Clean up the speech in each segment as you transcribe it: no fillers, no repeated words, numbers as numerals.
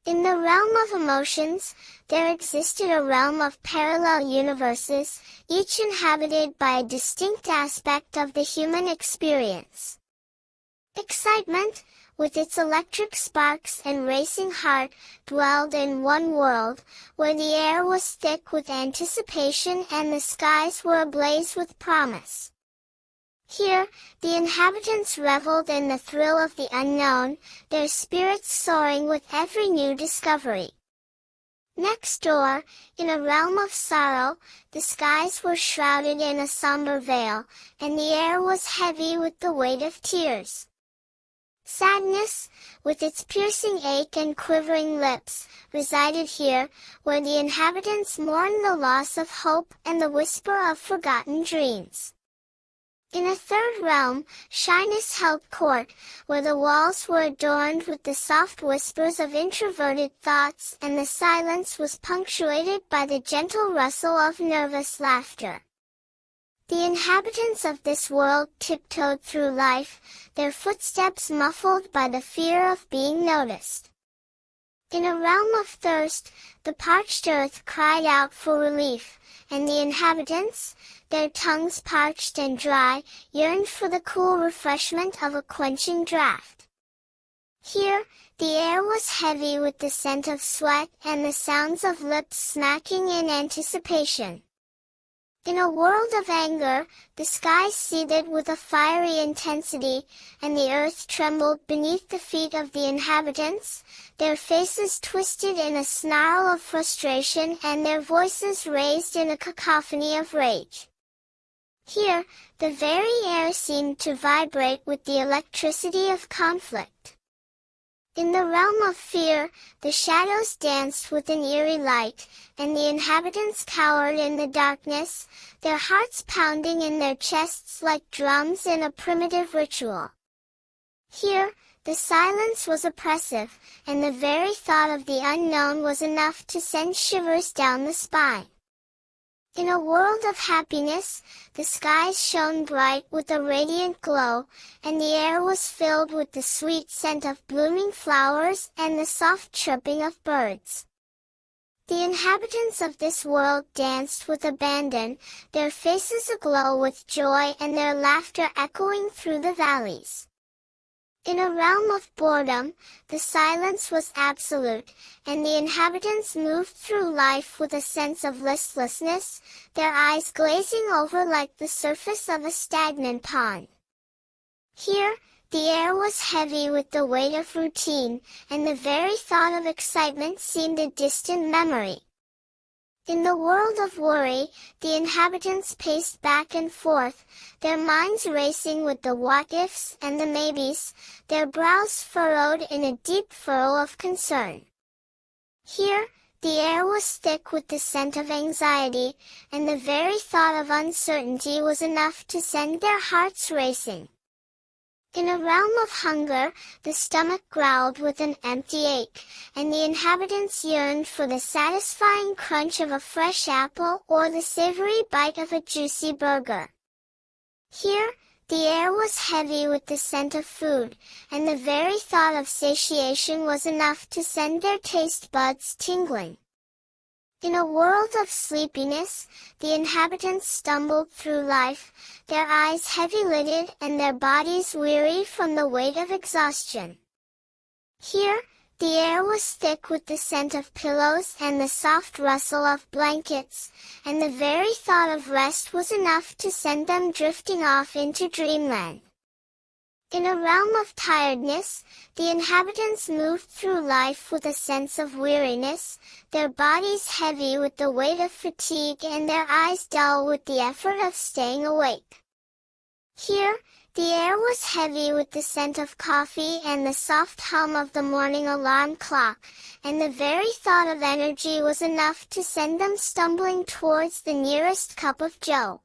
In the realm of emotions, there existed a realm of parallel universes, each inhabited by a distinct aspect of the human experience. Excitement, with its electric sparks and racing heart, dwelled in one world, where the air was thick with anticipation and the skies were ablaze with promise. Here, the inhabitants reveled in the thrill of the unknown, their spirits soaring with every new discovery. Next door, in a realm of sorrow, the skies were shrouded in a somber veil, and the air was heavy with the weight of tears. Sadness, with its piercing ache and quivering lips, resided here, where the inhabitants mourned the loss of hope and the whisper of forgotten dreams. In a third realm, shyness held court, where the walls were adorned with the soft whispers of introverted thoughts and the silence was punctuated by the gentle rustle of nervous laughter. The inhabitants of this world tiptoed through life, their footsteps muffled by the fear of being noticed. In a realm of thirst, the parched earth cried out for relief, and the inhabitants, their tongues parched and dry, yearned for the cool refreshment of a quenching draught. Here, the air was heavy with the scent of sweat and the sounds of lips smacking in anticipation. In a world of anger, the skies seethed with a fiery intensity, and the earth trembled beneath the feet of the inhabitants, their faces twisted in a snarl of frustration and their voices raised in a cacophony of rage. Here, the very air seemed to vibrate with the electricity of conflict. In the realm of fear, the shadows danced with an eerie light, and the inhabitants cowered in the darkness, their hearts pounding in their chests like drums in a primitive ritual. Here, the silence was oppressive, and the very thought of the unknown was enough to send shivers down the spine. In a world of happiness, the skies shone bright with a radiant glow, and the air was filled with the sweet scent of blooming flowers and the soft chirping of birds. The inhabitants of this world danced with abandon, their faces aglow with joy and their laughter echoing through the valleys. In a realm of boredom, the silence was absolute, and the inhabitants moved through life with a sense of listlessness, their eyes glazing over like the surface of a stagnant pond. Here, the air was heavy with the weight of routine, and the very thought of excitement seemed a distant memory. In the world of worry, the inhabitants paced back and forth, their minds racing with the what-ifs and the maybes, their brows furrowed in a deep furrow of concern. Here, the air was thick with the scent of anxiety, and the very thought of uncertainty was enough to send their hearts racing. In a realm of hunger, the stomach growled with an empty ache, and the inhabitants yearned for the satisfying crunch of a fresh apple or the savory bite of a juicy burger. Here, the air was heavy with the scent of food, and the very thought of satiation was enough to send their taste buds tingling. In a world of sleepiness, the inhabitants stumbled through life, their eyes heavy-lidded and their bodies weary from the weight of exhaustion. Here, the air was thick with the scent of pillows and the soft rustle of blankets, and the very thought of rest was enough to send them drifting off into dreamland. In a realm of tiredness, the inhabitants moved through life with a sense of weariness, their bodies heavy with the weight of fatigue and their eyes dull with the effort of staying awake. Here, the air was heavy with the scent of coffee and the soft hum of the morning alarm clock, and the very thought of energy was enough to send them stumbling towards the nearest cup of joe.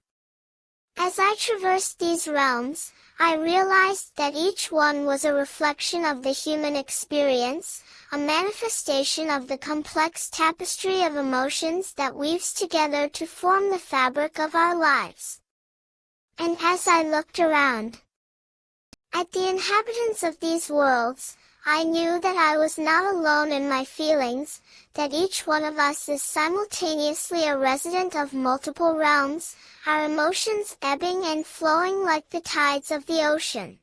As I traversed these realms, I realized that each one was a reflection of the human experience, a manifestation of the complex tapestry of emotions that weaves together to form the fabric of our lives. And as I looked around at the inhabitants of these worlds, I knew that I was not alone in my feelings, that each one of us is simultaneously a resident of multiple realms, our emotions ebbing and flowing like the tides of the ocean.